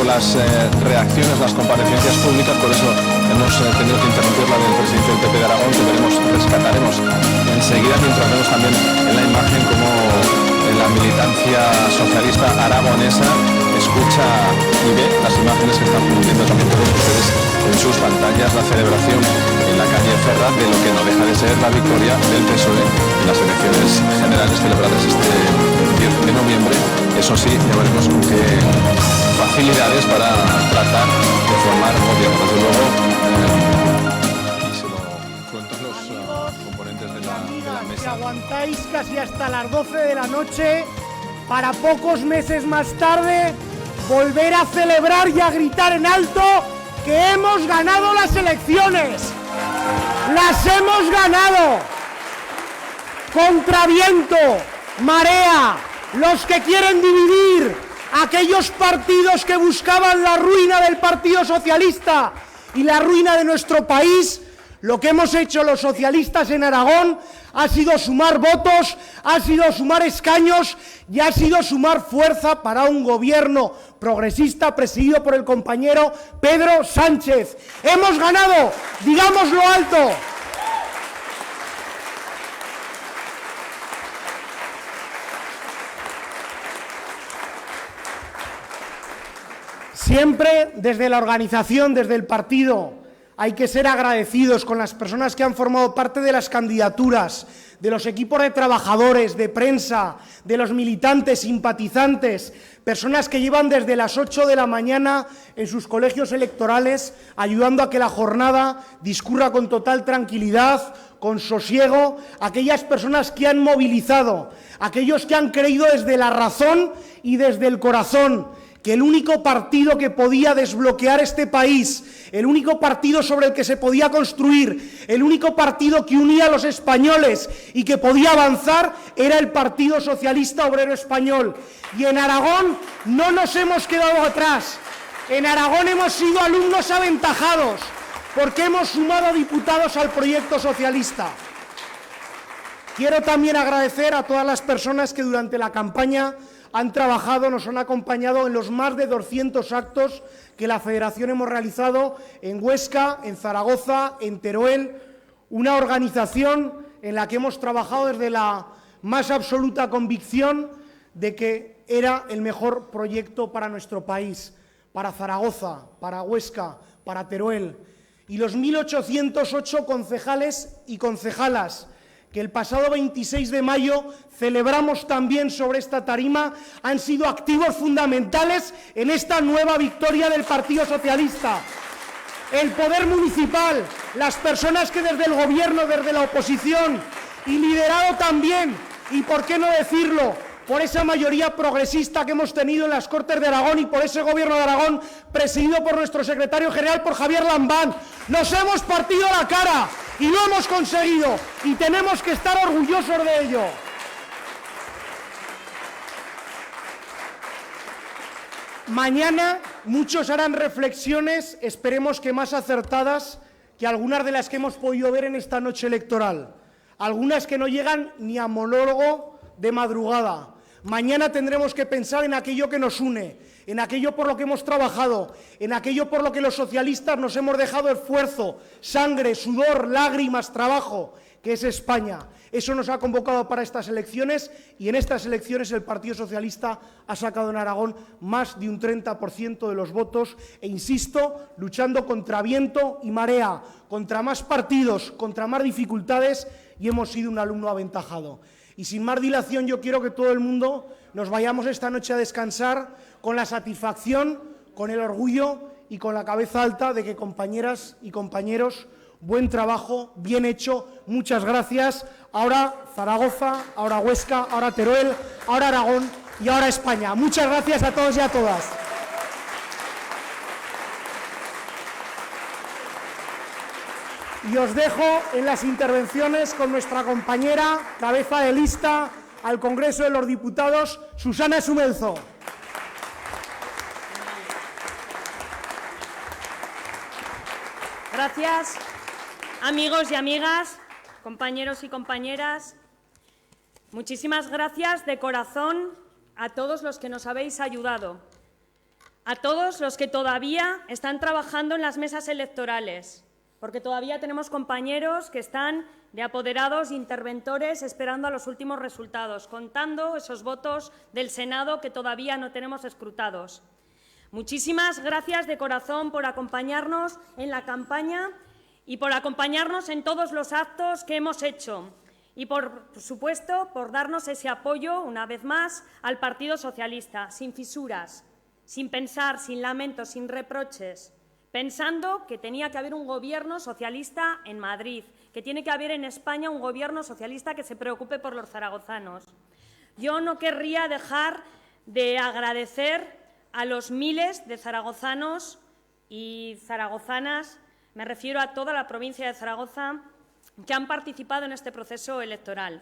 las reacciones, las comparecencias públicas, por eso hemos tenido que interrumpir la del presidente del PP de Aragón, que rescataremos enseguida, mientras vemos también en la imagen como la militancia socialista aragonesa escucha y ve las imágenes que están cumpliendo también todos ustedes en sus pantallas, la celebración en la calle Ferraz de lo que no deja de ser la victoria del PSOE en las elecciones generales celebradas este 10 de noviembre. Eso sí, ya veremos con qué facilidades para tratar de formar gobierno. Desde luego, y se lo cuento los componentes de la mesa. Si aguantáis casi hasta las 12 de la noche, para pocos meses más tarde, volver a celebrar y a gritar en alto que hemos ganado las elecciones. ¡Las hemos ganado! Contra viento, marea, los que quieren dividir, aquellos partidos que buscaban la ruina del Partido Socialista y la ruina de nuestro país, lo que hemos hecho los socialistas en Aragón ha sido sumar votos, ha sido sumar escaños y ha sido sumar fuerza para un gobierno progresista presidido por el compañero Pedro Sánchez. ¡Hemos ganado! ¡Digámoslo alto! Siempre desde la organización, desde el partido, hay que ser agradecidos con las personas que han formado parte de las candidaturas, de los equipos de trabajadores, de prensa, de los militantes, simpatizantes, personas que llevan desde las 8 de la mañana en sus colegios electorales, ayudando a que la jornada discurra con total tranquilidad, con sosiego, aquellas personas que han movilizado, aquellos que han creído desde la razón y desde el corazón, que el único partido que podía desbloquear este país, el único partido sobre el que se podía construir, el único partido que unía a los españoles y que podía avanzar, era el Partido Socialista Obrero Español. Y en Aragón no nos hemos quedado atrás. En Aragón hemos sido alumnos aventajados, porque hemos sumado diputados al proyecto socialista. Quiero también agradecer a todas las personas que durante la campaña han trabajado, nos han acompañado en los más de 200 actos que la Federación hemos realizado en Huesca, en Zaragoza, en Teruel, una organización en la que hemos trabajado desde la más absoluta convicción de que era el mejor proyecto para nuestro país, para Zaragoza, para Huesca, para Teruel. Y los 1.808 concejales y concejalas que el pasado 26 de mayo celebramos también sobre esta tarima, han sido activos fundamentales en esta nueva victoria del Partido Socialista. El poder municipal, las personas que desde el gobierno, desde la oposición, y liderado también, y por qué no decirlo, por esa mayoría progresista que hemos tenido en las Cortes de Aragón y por ese gobierno de Aragón presidido por nuestro secretario general, por Javier Lambán. Nos hemos partido la cara y lo hemos conseguido y tenemos que estar orgullosos de ello. Mañana muchos harán reflexiones, esperemos que más acertadas que algunas de las que hemos podido ver en esta noche electoral. Algunas que no llegan ni a monólogo de madrugada. Mañana tendremos que pensar en aquello que nos une, en aquello por lo que hemos trabajado, en aquello por lo que los socialistas nos hemos dejado esfuerzo, sangre, sudor, lágrimas, trabajo, que es España. Eso nos ha convocado para estas elecciones y en estas elecciones el Partido Socialista ha sacado en Aragón más de un 30% de los votos e, insisto, luchando contra viento y marea, contra más partidos, contra más dificultades y hemos sido un alumno aventajado. Y sin más dilación, yo quiero que todo el mundo nos vayamos esta noche a descansar con la satisfacción, con el orgullo y con la cabeza alta de que, compañeras y compañeros, buen trabajo, bien hecho, muchas gracias. Ahora Zaragoza, ahora Huesca, ahora Teruel, ahora Aragón y ahora España. Muchas gracias a todos y a todas. Y os dejo en las intervenciones con nuestra compañera, cabeza de lista al Congreso de los Diputados, Susana Sumelzo. Gracias, amigos y amigas, compañeros y compañeras. Muchísimas gracias de corazón a todos los que nos habéis ayudado. a todos los que todavía están trabajando en las mesas electorales, porque todavía tenemos compañeros que están de apoderados e interventores esperando a los últimos resultados, contando esos votos del Senado que todavía no tenemos escrutados. Muchísimas gracias de corazón por acompañarnos en la campaña y por acompañarnos en todos los actos que hemos hecho y, por supuesto, por darnos ese apoyo, una vez más, al Partido Socialista, sin fisuras, sin pensar, sin lamentos, sin reproches, pensando que tenía que haber un gobierno socialista en Madrid, que tiene que haber en España un gobierno socialista que se preocupe por los zaragozanos. Yo no querría dejar de agradecer a los miles de zaragozanos y zaragozanas, me refiero a toda la provincia de Zaragoza, que han participado en este proceso electoral.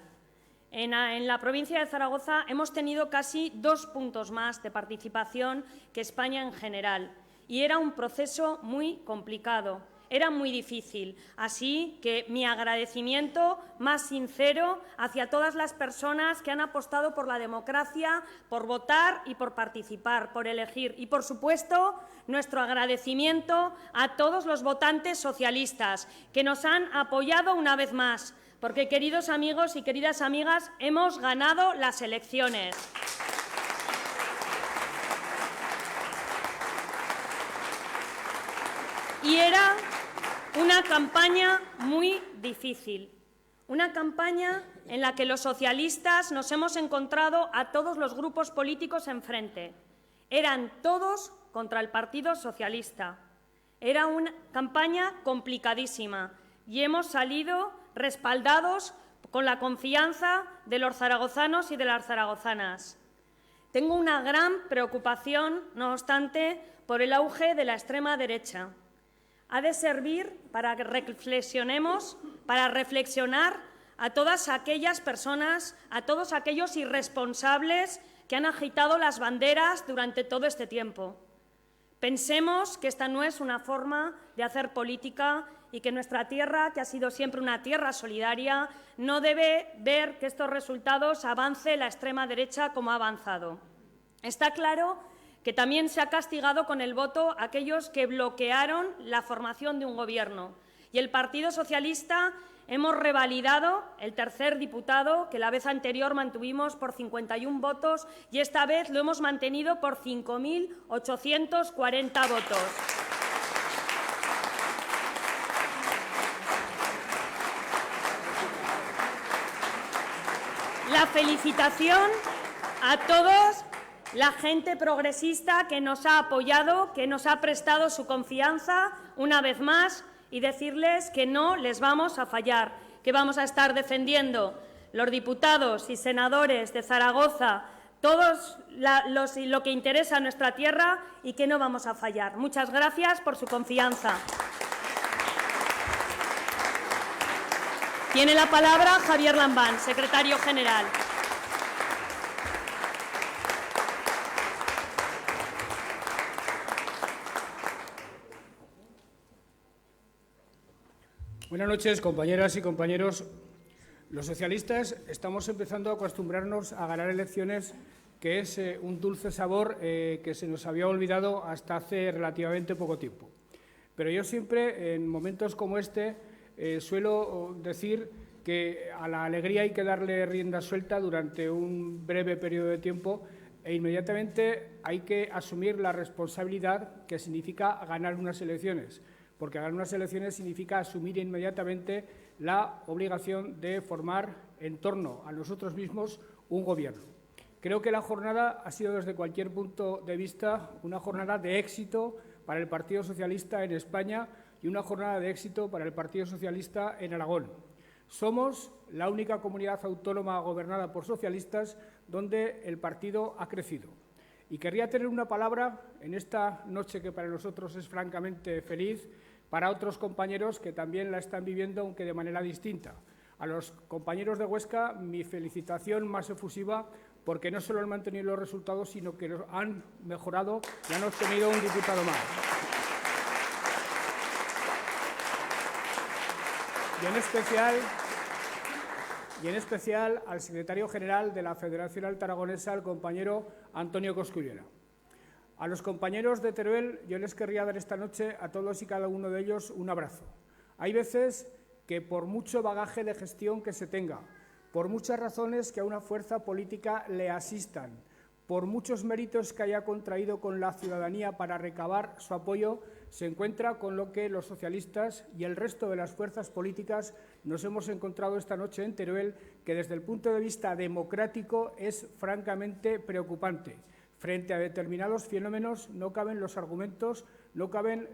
En la provincia de Zaragoza hemos tenido casi 2 puntos más de participación que España en general. Y era un proceso muy complicado, era muy difícil. Así que mi agradecimiento más sincero hacia todas las personas que han apostado por la democracia, por votar y por participar, por elegir. Y, por supuesto, nuestro agradecimiento a todos los votantes socialistas que nos han apoyado una vez más, porque, queridos amigos y queridas amigas, hemos ganado las elecciones. Y era una campaña muy difícil, una campaña en la que los socialistas nos hemos encontrado a todos los grupos políticos enfrente. Eran todos contra el Partido Socialista. Era una campaña complicadísima y hemos salido respaldados con la confianza de los zaragozanos y de las zaragozanas. Tengo una gran preocupación, no obstante, por el auge de la extrema derecha. Ha de servir para que reflexionemos, para reflexionar a todas aquellas personas, a todos aquellos irresponsables que han agitado las banderas durante todo este tiempo. Pensemos que esta no es una forma de hacer política y que nuestra tierra, que ha sido siempre una tierra solidaria, no debe ver que estos resultados avance la extrema derecha como ha avanzado. Está claro que también se ha castigado con el voto a aquellos que bloquearon la formación de un gobierno. Y el Partido Socialista hemos revalidado el tercer diputado que la vez anterior mantuvimos por 51 votos y esta vez lo hemos mantenido por 5.840 votos. La felicitación a todos la gente progresista que nos ha apoyado, que nos ha prestado su confianza una vez más y decirles que no les vamos a fallar, que vamos a estar defendiendo los diputados y senadores de Zaragoza, todos lo que interesa a nuestra tierra y que no vamos a fallar. Muchas gracias por su confianza. Tiene la palabra Javier Lambán, secretario general. Buenas noches, compañeras y compañeros. Los socialistas estamos empezando a acostumbrarnos a ganar elecciones, que es un dulce sabor que se nos había olvidado hasta hace relativamente poco tiempo. Pero yo siempre, en momentos como este, suelo decir que a la alegría hay que darle rienda suelta durante un breve periodo de tiempo e inmediatamente hay que asumir la responsabilidad que significa ganar unas elecciones. Porque ganar unas elecciones significa asumir inmediatamente la obligación de formar en torno a nosotros mismos un gobierno. Creo que la jornada ha sido, desde cualquier punto de vista, una jornada de éxito para el Partido Socialista en España y una jornada de éxito para el Partido Socialista en Aragón. Somos la única comunidad autónoma gobernada por socialistas donde el partido ha crecido. Y querría tener una palabra en esta noche que para nosotros es francamente feliz, para otros compañeros que también la están viviendo, aunque de manera distinta. A los compañeros de Huesca, mi felicitación más efusiva, porque no solo han mantenido los resultados, sino que los han mejorado y han obtenido un diputado más. Y en especial al secretario general de la Federación Alta Aragonesa, el compañero Antonio Coscullera. A los compañeros de Teruel yo les querría dar esta noche a todos y cada uno de ellos un abrazo. Hay veces que por mucho bagaje de gestión que se tenga, por muchas razones que a una fuerza política le asistan, por muchos méritos que haya contraído con la ciudadanía para recabar su apoyo, se encuentra con lo que los socialistas y el resto de las fuerzas políticas nos hemos encontrado esta noche en Teruel, que desde el punto de vista democrático es francamente preocupante. Frente a determinados fenómenos no caben los argumentos, no caben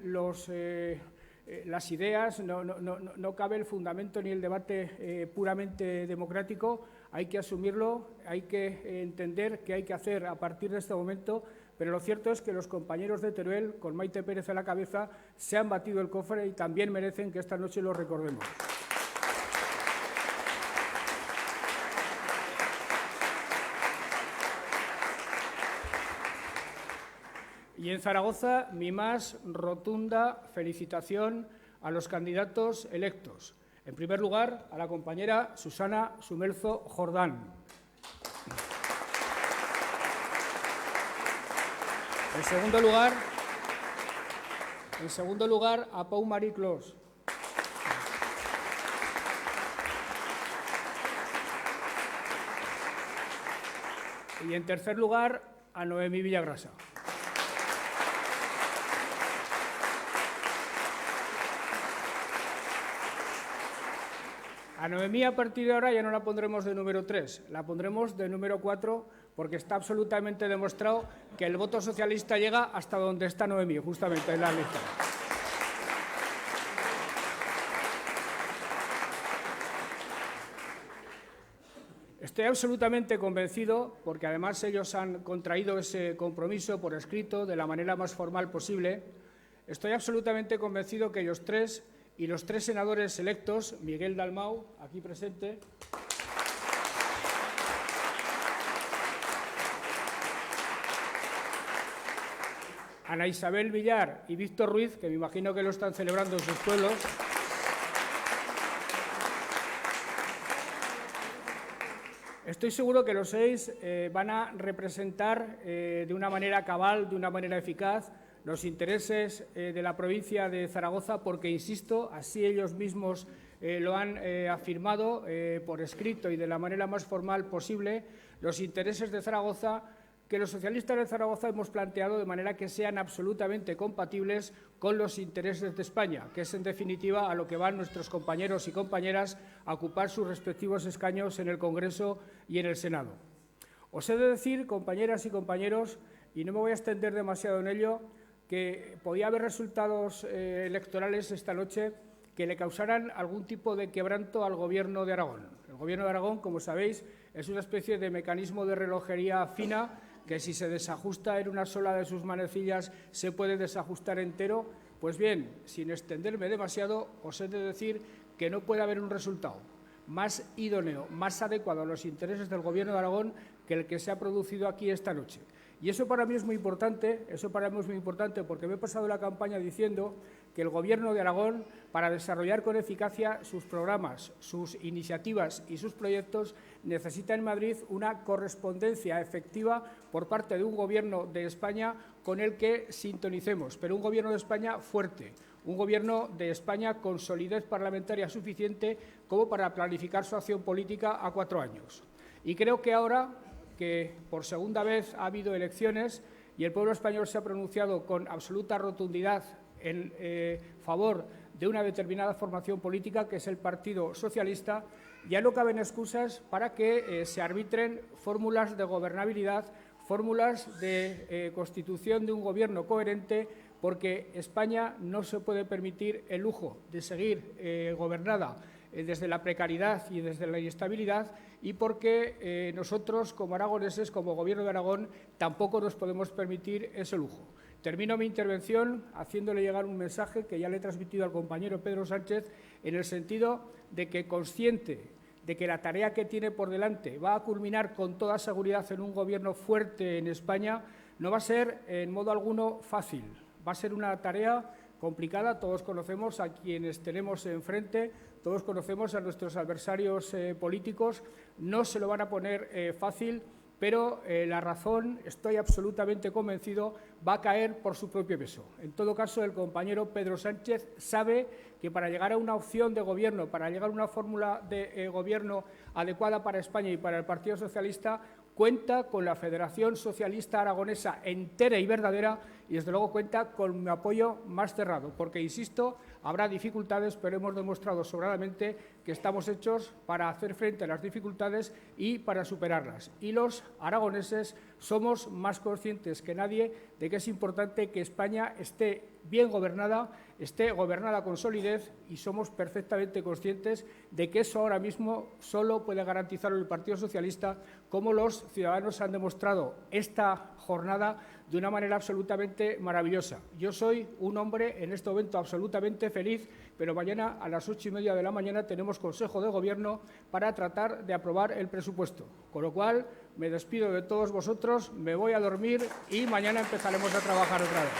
las ideas, no cabe el fundamento ni el debate puramente democrático. Hay que asumirlo, hay que entender qué hay que hacer a partir de este momento, pero lo cierto es que los compañeros de Teruel, con Maite Pérez a la cabeza, se han batido el cofre y también merecen que esta noche lo recordemos. Y en Zaragoza, mi más rotunda felicitación a los candidatos electos. En primer lugar, a la compañera Susana Sumelzo Jordán. En segundo lugar, a Pau Marie Clos. Y en tercer lugar, a Noemí Villagrasa. A Noemí, a partir de ahora, ya no la pondremos de número 3, la pondremos de número 4, porque está absolutamente demostrado que el voto socialista llega hasta donde está Noemí, justamente en la lista. Estoy absolutamente convencido, porque además ellos han contraído ese compromiso por escrito de la manera más formal posible, estoy absolutamente convencido que ellos tres y los tres senadores electos, Miguel Dalmau, aquí presente, Ana Isabel Villar y Víctor Ruiz, que me imagino que lo están celebrando en sus pueblos, estoy seguro que los seis van a representar de una manera cabal, de una manera eficaz, los intereses de la provincia de Zaragoza, porque, insisto, así ellos mismos lo han afirmado por escrito y de la manera más formal posible, los intereses de Zaragoza que los socialistas de Zaragoza hemos planteado de manera que sean absolutamente compatibles con los intereses de España, que es, en definitiva, a lo que van nuestros compañeros y compañeras a ocupar sus respectivos escaños en el Congreso y en el Senado. Os he de decir, compañeras y compañeros, y no me voy a extender demasiado en ello, que podía haber resultados electorales esta noche que le causaran algún tipo de quebranto al Gobierno de Aragón. El Gobierno de Aragón, como sabéis, es una especie de mecanismo de relojería fina que, si se desajusta en una sola de sus manecillas, se puede desajustar entero. Pues bien, sin extenderme demasiado, os he de decir que no puede haber un resultado más idóneo, más adecuado a los intereses del Gobierno de Aragón que el que se ha producido aquí esta noche. Y eso para mí es muy importante, porque me he pasado la campaña diciendo que el Gobierno de Aragón, para desarrollar con eficacia sus programas, sus iniciativas y sus proyectos, necesita en Madrid una correspondencia efectiva por parte de un Gobierno de España con el que sintonicemos, pero un Gobierno de España fuerte, un Gobierno de España con solidez parlamentaria suficiente como para planificar su acción política a 4 años. Y creo que ahora, que por segunda vez ha habido elecciones y el pueblo español se ha pronunciado con absoluta rotundidad en favor de una determinada formación política, que es el Partido Socialista, ya no caben excusas para que se arbitren fórmulas de gobernabilidad, fórmulas de constitución de un gobierno coherente, porque España no se puede permitir el lujo de seguir gobernada desde la precariedad y desde la inestabilidad, y porque nosotros, como aragoneses, como Gobierno de Aragón, tampoco nos podemos permitir ese lujo. Termino mi intervención haciéndole llegar un mensaje que ya le he transmitido al compañero Pedro Sánchez, en el sentido de que, consciente de que la tarea que tiene por delante va a culminar con toda seguridad en un Gobierno fuerte en España, no va a ser en modo alguno fácil. Va a ser una tarea complicada. Todos conocemos a quienes tenemos enfrente, todos conocemos a nuestros adversarios políticos. No se lo van a poner fácil, pero la razón, estoy absolutamente convencido, va a caer por su propio peso. En todo caso, el compañero Pedro Sánchez sabe que para llegar a una opción de gobierno, para llegar a una fórmula de gobierno adecuada para España y para el Partido Socialista, cuenta con la Federación Socialista Aragonesa entera y verdadera y, desde luego, cuenta con mi apoyo más cerrado, porque, insisto, habrá dificultades, pero hemos demostrado sobradamente que estamos hechos para hacer frente a las dificultades y para superarlas. Y los aragoneses somos más conscientes que nadie de que es importante que España esté bien gobernada, esté gobernada con solidez, y somos perfectamente conscientes de que eso ahora mismo solo puede garantizarlo el Partido Socialista, como los ciudadanos han demostrado esta jornada de una manera absolutamente maravillosa. Yo soy un hombre en este momento absolutamente feliz, pero mañana a las 8:30 de la mañana tenemos Consejo de Gobierno para tratar de aprobar el presupuesto. Con lo cual, me despido de todos vosotros, me voy a dormir y mañana empezaremos a trabajar otra vez.